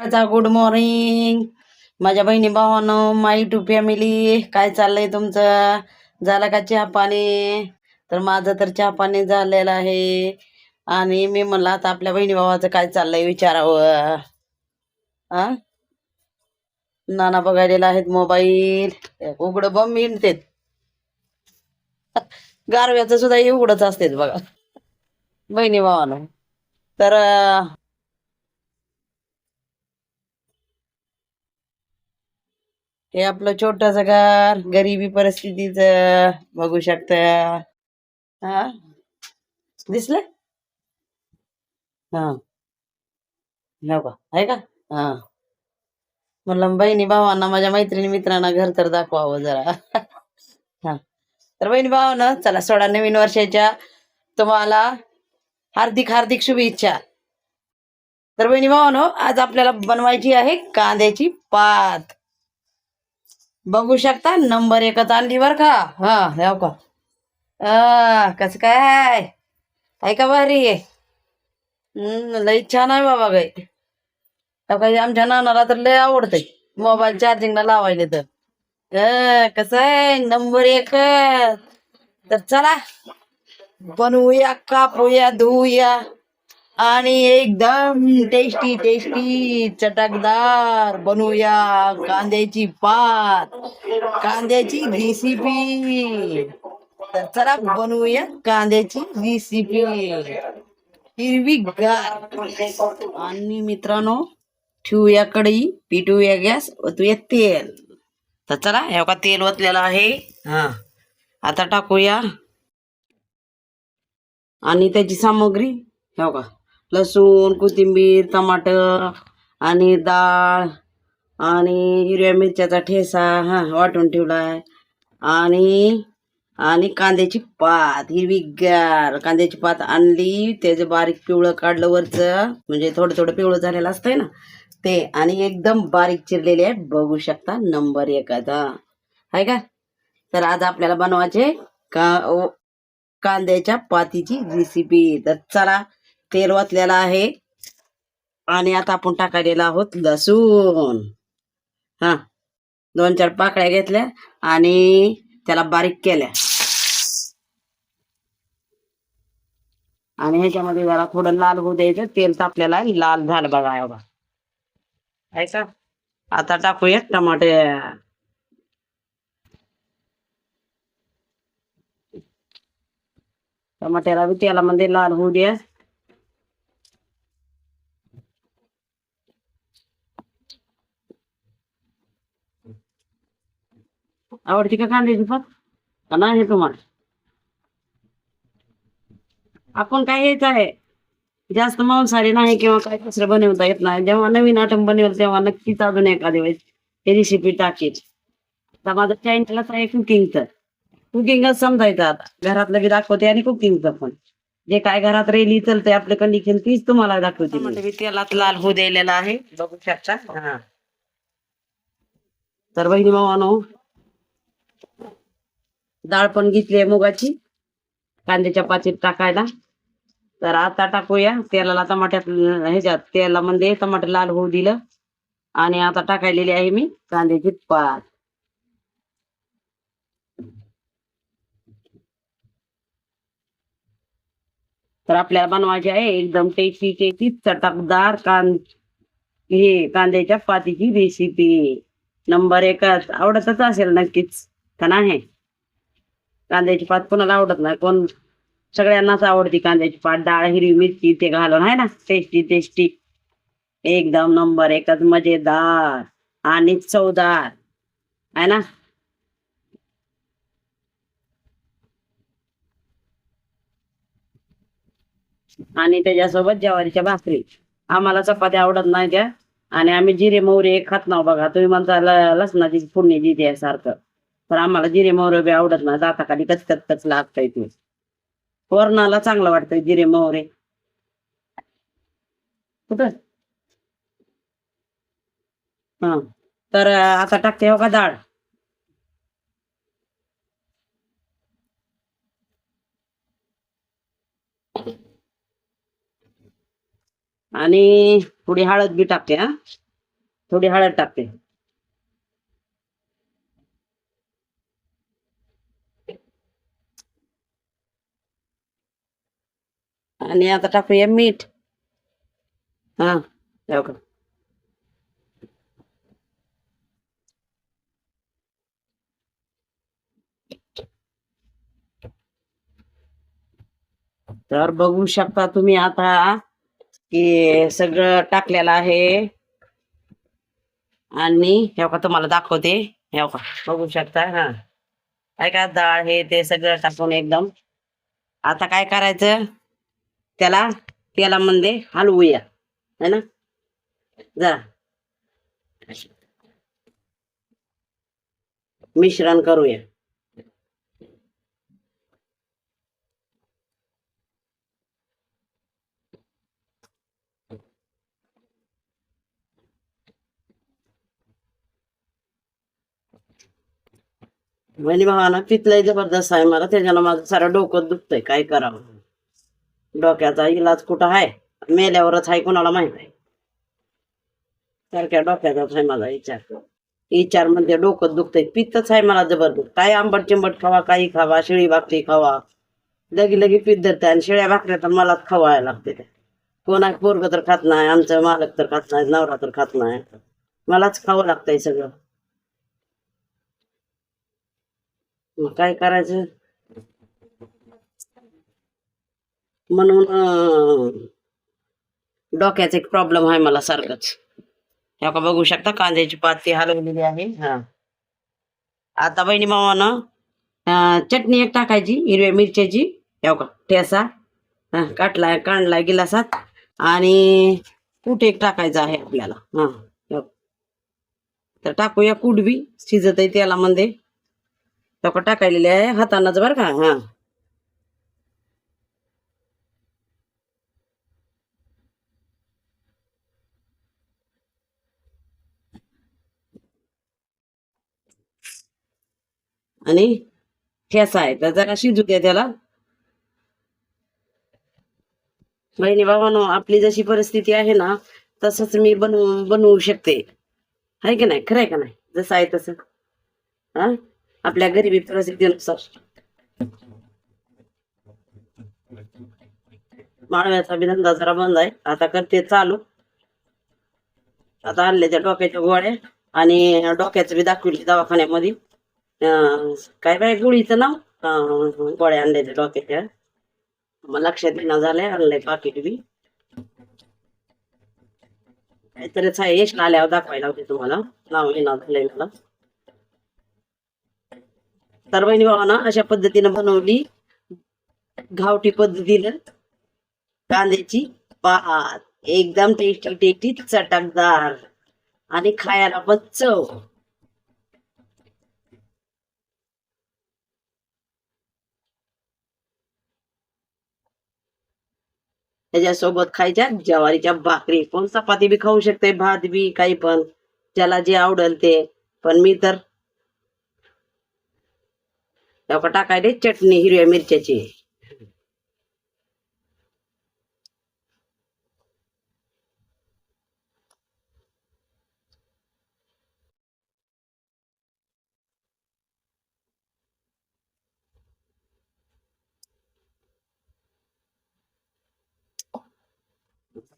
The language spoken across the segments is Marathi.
गुड मॉर्निंग माझ्या बहिणी भावांनो, माय युट्यूब फॅमिली. काय चाललंय तुमचं? झालं का चहा पाणी? तर माझं तर चहा पाणी झालेलं आहे. आणि मी म्हणलं आता आपल्या बहिणी भावाचं काय चाललंय विचारावं. हा, नाना बघायला आहेत मोबाईल. उघडं बंब हिंडतेत. गारव्याचं सुद्धा हे उघडच असतेत बघा बहिणी भावानं. तर हे आपलं छोटस घर, गरिबी परिस्थितीच बघू शकता. हा, दिसलं? हा, हो का, आहे का? हा, म्हणलं बहिणी भावांना, माझ्या मैत्रिणी मित्रांना घर तर दाखवावं जरा. हा, तर बहिणी भावानं चला, सोडा नवीन वर्षाच्या तुम्हाला हार्दिक हार्दिक शुभेच्छा. तर बहिणी भावानं आज आपल्याला बनवायची आहे कांद्याची पात. बघू शकता, नंबर एकच आणली बर का. हा, हो का. कसं काय आहे का? भारी आहे. लई छान आहे बाबा. गाय काही आमच्या नानाला तर लय आवडतंय मोबाईल चार्जिंगला लावायले तर. कसं आहे, नंबर एक. तर चला बनवूया, कापूया, धुवूया आणि एकदम टेस्टी टेस्टी चटकदार बनवूया कांद्याची पात, कांद्याची रेसिपी. तर चला बनवूया कांद्याची रेसिपी हिरवी गार. आणि मित्रांनो, ठेवूया कढई, पिटूया गॅस, ओतूया तेल. तर चला, हे का तेल ओतलेलं आहे. हा, आता टाकूया आणि त्याची सामग्री. हो का, लसूण, कोथिंबीर, टमाटर आणि डाळ आणि हिरव्या मिरच्याचा ठेसा वाटून ठेवलाय. आणि आणि कांद्याची पात, हिरवीगार कांद्याची पात आणली. त्याचं बारीक पिवळं काढलं वरचं, म्हणजे थोडं थोडं पिवळं झालेलं असतंय ना ते. आणि एकदम बारीक चिरलेले आहे, बघू शकता, नंबर एखादा आहे का. तर आज आपल्याला बनवायचे कांद्याच्या पातीची रेसिपी. तर चला, तेल ओतलेलं आहे आणि आता आपण टाकायला आहोत लसूण. हा, 2-4 पाकळ्या घेतल्या आणि त्याला बारीक केल्या. आणि ह्याच्यामध्ये जरा थोडं लाल होऊ द्यायचं. तेल तापलेलं आहे, लाल झालं बघा. एवढा आहे का. आता टाकूया टमाटे. टमाट्याला बी तेलामध्ये लाल होऊ द्या. आवडती का कांद्याची पात का नाही तुम्हाला? आपण काय हेच आहे, जास्त मांसाहारी नाही किंवा काय दुसरं बनवता येत नाही. जेव्हा नवीन आयटम बनवेल तेव्हा नक्कीच अजून एखाद्या वेळेस ही रेसिपी टाकेल. तर माझं चॅनलच आहे कुकिंगचं. कुकिंगच समजायचं आता. घरातलं बी दाखवते आणि कुकिंगचं पण. जे काय घरात रेली चलते आपल्या कंडिशन, तीच तुम्हाला दाखवते. टमाटे बी तेलात लाल होऊ द्यायला आहे, बघू शकता. हा, तर बहिणी भावानो, डाळ पण घेतली आहे मुगाची कांद्याच्या पातीत टाकायला. तर आता टाकूया तेलाला टमाट्यात, ह्याच्यात तेलामध्ये टमाटर लाल होऊ दिलं. आणि आता टाकायलेली आहे मी कांद्याची पात. तर आपल्याला बनवायची आहे एकदम टेस्टी टेस्टी चटकदार हे कांद्याच्या पातीची रेसिपी. नंबर एकच. आवडतच असेल नक्कीच का नाही? कांद्याची पात कोणाला आवडत नाही? कोण, सगळ्यांनाच आवडती कांद्याची पात. डाळ, हिरवी मिरची ते घालून आहे ना, टेस्टी टेस्टी एकदम नंबर एकच, मजेदार आणि चवदार आहे ना. आणि त्याच्यासोबत ज्वारीच्या भाकरी. आम्हाला चपाती आवडत नाही त्या. आणि आम्ही जिरे मोहरे खात नाव बघा. तुम्ही म्हणता लसणाची फोडणी देते सारखं, पण आम्हाला जिरे मोहरे बी आवडत नाही. दाताखाली कचकच कच लागतंय ते. वरणाला चांगलं वाटतंय जिरे मोहरे. कुठं? हा, तर आता टाकते हो का डाळ. आणि थोडी हळद बी टाकते. हा, थोडी हळद टाकते. आणि आता टाकूया मीठ. हा हो का. तर बघू शकता तुम्ही आता की सगळं टाकलेलं आहे. आणि हे का तुम्हाला दाखवते. हे का बघू शकता. हा काय का डाळ हे ते सगळं टाकून एकदम. आता काय करायचं, त्याला तेलामध्ये हलवूया है ना जरा मिश्रण करूया. म्हणजे भावाना पितलंय जबरदस्त आहे मला, त्याच्यानं माझं सारं डोकं दुखतंय. काय करावं, डोक्याचा इलाज कुठं आहे, मेल्यावरच आहे कोणाला माहित आहे. सारख्या डोक्याचाच आहे माझा विचार म्हणजे डोकं दुखतंय. पित्तच आहे मला जबरदस्त. काय आंबट चिंबट खावा, काही खावा, शिळी भाकरी खावा, लगी लगी पित्त धरते. आणि शिळ्या भाकऱ्या तर मलाच खवायला लागते. त्या कोणा पोरग तर खात नाही, आमचं मालक तर खात नाही, नवरा तर खात नाही, मलाच खावं लागतंय सगळं. मग काय करायचं म्हणून डोक्याचा एक प्रॉब्लेम आहे मला सारखंच. हे का बघू शकता कांद्याची पात ती हलवलेली आहे. हा आता बहिणी मामानं चटणी एक टाकायची हिरव्या मिरच्याची. हे का ठेसा हा काटलाय काढलाय गिलासात. आणि कूट एक टाकायचं आहे आपल्याला. हा हो. तर टाकूया कूट बी, शिजत आहे तेलामध्ये. तो टाकायलेले आहे हातानंच बरं का. हा आणि ठेसा आहे तर जरा शिजू द्या त्याला. बहिणी बाबांनो, आपली जशी परिस्थिती आहे ना तसंच मी बनवू शकते. आहे की नाही, खरं आहे का नाही, जसं आहे तसं. हा आपल्या गरिबी परिस्थितीनुसार. माळव्याचा बी धंदा जरा बंद आहे, आता करते चालू. आता आणले त्या डोक्याच्या गोळ्या. आणि डोक्याचं बी दाखवली दवाखान्यामध्ये. काय बाय गोळीचं नाव, गोळ्या आणल्या त्या डोक्याच्या. मग लक्षात येईना झालंय, आणलंय पाकिट बी. काहीतरीच आहे, यश आल्यावर दाखवायला होते तुम्हाला. नाव येणार झालंय मला. तर बहिणी भावांना अशा पद्धतीनं बनवली गावठी पद्धतीनं कांद्याची पात. एकदम टेस्टी टेस्टी चटकदार आणि खायला पण चव. त्याच्यासोबत खायच्या ज्वारीच्या भाकरी. कोण चपाती बी खाऊ शकते, भात बी, काही पण ज्याला जे आवडेल ते. पण मी तर टाकायले चटणी हिरव्या मिरच्याची.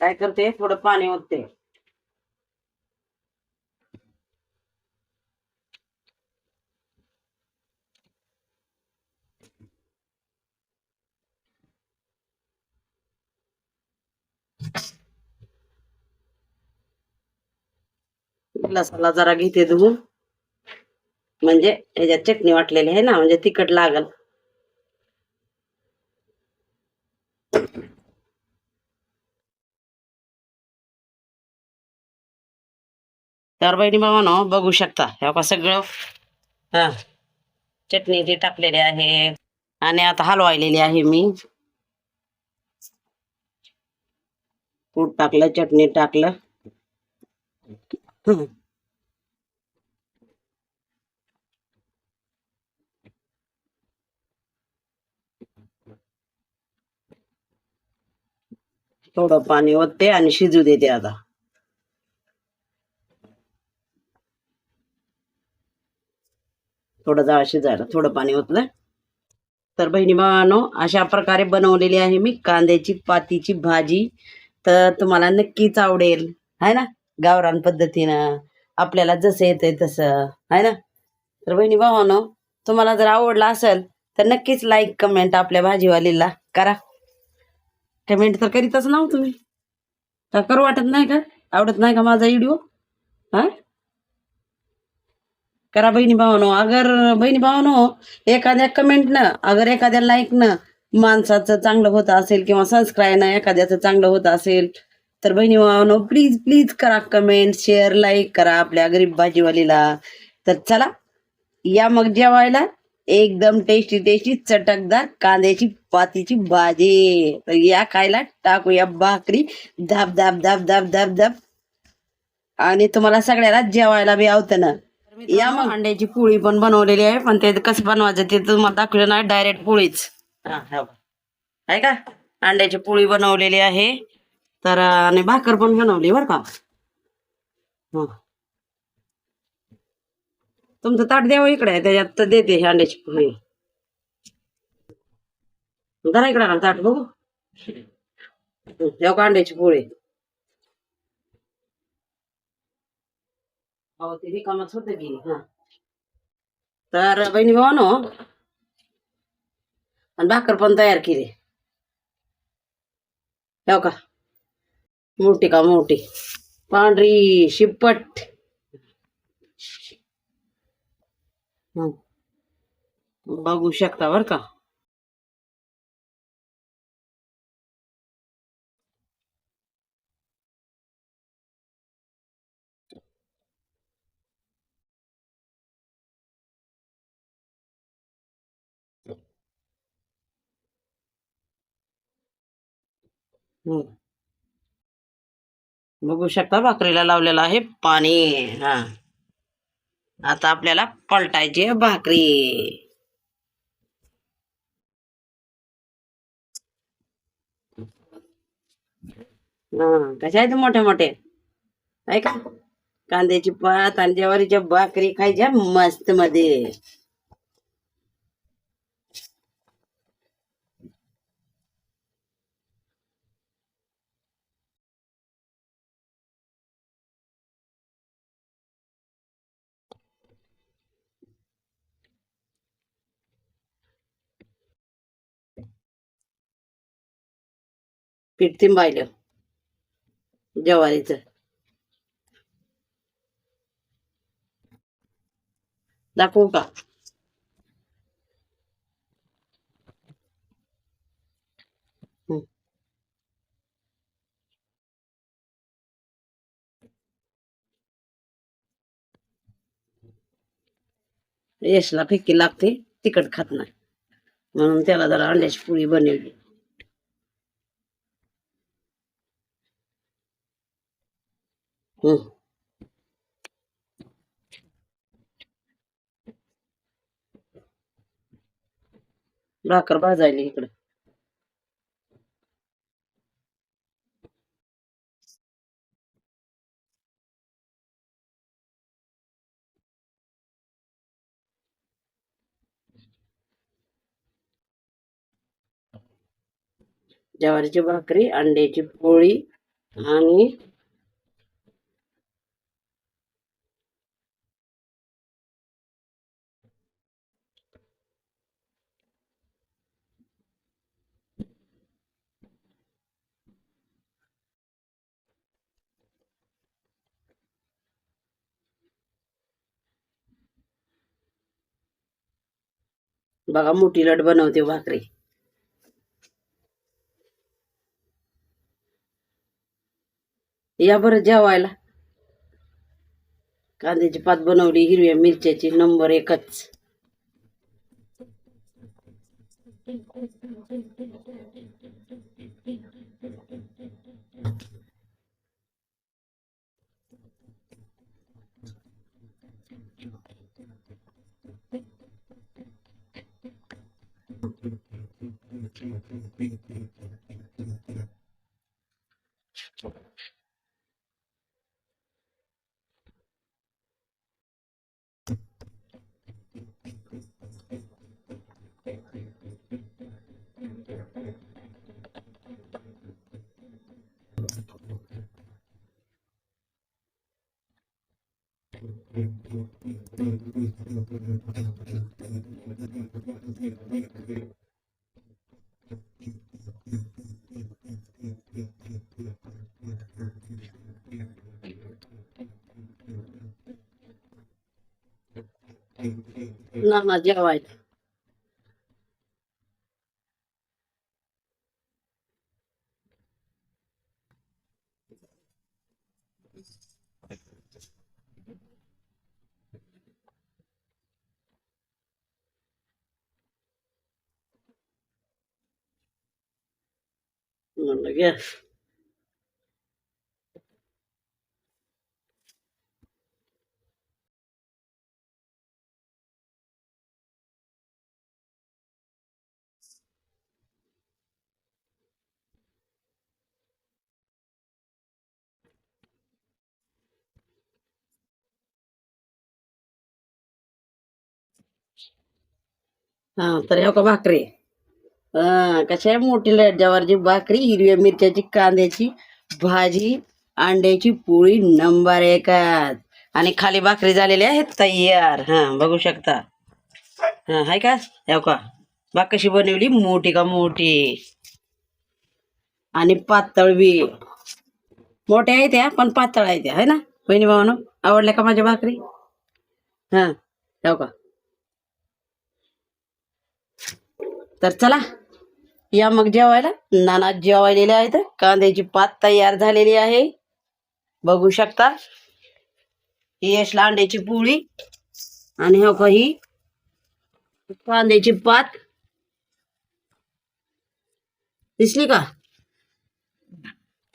काय करते, थोडं पाणी ओतते. लसणाला जरा घेते धुवून, म्हणजे ह्याच्यात चटणी वाटलेली आहे ना, म्हणजे तिखट लागल. तर बहिणी बाबांनो बघू शकता, हे का सगळं हा चटणी ती टाकलेली आहे. आणि आता हलवायलेली आहे मी. कूट टाकलं, चटणी टाकलं. थोडं पाणी ओतते आणि शिजू देते आता. थोडं डाळ शिजायला थोडं पाणी ओतलं. तर बहिणी भावांनो, अशा प्रकारे बनवलेली आहे मी कांद्याची पातीची भाजी. तर तुम्हाला नक्कीच आवडेल, है ना. गावरान पद्धतीनं आपल्याला जसं येतंय तसं, है ना. तर बहिणी भावांनो, तुम्हाला जर आवडला असेल तर नक्कीच लाईक कमेंट आपल्या भाजीवालीला करा. कमेंट तर करीतच ना तुम्ही, तर करू वाटत नाही का? आवडत नाही का माझा व्हिडिओ? हा, करा बहिणी भावानो. अगर बहिणी भावानो, एखाद्या कमेंटनं अगर एखाद्या लाईकनं माणसाचं चांगलं होत असेल किंवा सबस्क्राईबनं एखाद्याचं चांगलं होत असेल तर बहिणी भावानो प्लीज प्लीज करा कमेंट, शेअर, लाईक करा आपल्या गरीब भाजीवालीला. तर चला या मग जेवायला. एकदम टेस्टी टेस्टी चटकदार कांद्याची पातीची भाजी. तर या खायला टाकूया भाकरी दाब दाब दाब दाब दाब दाब. आणि तुम्हाला सगळ्याला जेवायला बी आवतं ना. या मग. अंड्याची पोळी पण बनवलेली आहे, पण ते कसं बनवायचं ते तुम्हाला दाखवलं नाही, डायरेक्ट पोळीच. आहे का, अंड्याची पोळी बनवलेली आहे. तर आणि भाकर पण बनवली बरं का. हं. तुमचं ताट द्यावं इकडे, त्याच्यात तर देते ही अंड्याची पोळी. जरा इकडे आण ताट बघू. द्याव का अंड्याची पोळी? हो ते रिकामच होते की. हा, तर बहिणी भावानो, आणि भाकर पण तयार केली. हो का, मोठी का मोठी, पांढरी शिपट. हं. बघू शकता बर का. हं. बघू शकता भाकरीला लावलेलं आहे पाणी. हा, आता आपल्याला पलटायची आहे भाकरी. हा, कशा आहेत मोठे मोठे, आहे का. कांद्याची पात आणि ज्वारीच्या भाकरी खायच्या मस्त मध्ये. पीठ तिंबायलं ज्वारीचं. दाखवू का? हं. यशला फिक्की लागते, तिखट खात नाही, म्हणून त्याला जरा अंड्याची पोळी बनवली. हं. भाकर भाजायली इकडं. ज्वारीची भाकरी, अंड्याची पोळी आणि बघा मोठी लट बनवते भाकरी. या बरं जेवायला. कांद्याची पात बनवली हिरव्या मिरच्याची, नंबर एकच. नाना जेवायला. म्हणलं घ्या. हा तर ह्या का भाकरी. कशा आहे मोठी ज्वारीची भाकरी, हिरव्या मिरच्याची, कांद्याची भाजी, अंड्याची पोळी नंबर एकात. आणि खाली भाकरी झालेली आहे तयार. हा बघू शकता. हा हाय का, ह्या का बाग कशी बनवली, मोठी का मोठी आणि पातळ बी. मोठ्या आहेत त्या पण पातळ आहेत त्या, है ना बहिणी भावानं. आवडल्या का माझ्या भाकरी? हा ह्या का. तर चला या मग जेवायला. नाना जेवायलेले आहेत. कांद्याची पात तयार झालेली आहे, बघू शकता. ही यशला अंड्याची पोळी आणि हो का ही कांद्याची पात. दिसली का?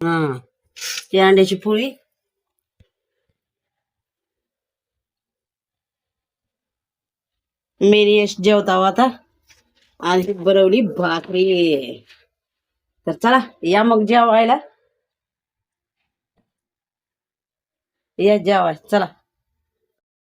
हा ही अंड्याची पोळी. मेरी यश जेवता आता आणि बनवली भाकरी. तर चला या मग जेवायला. या जेवाय चला.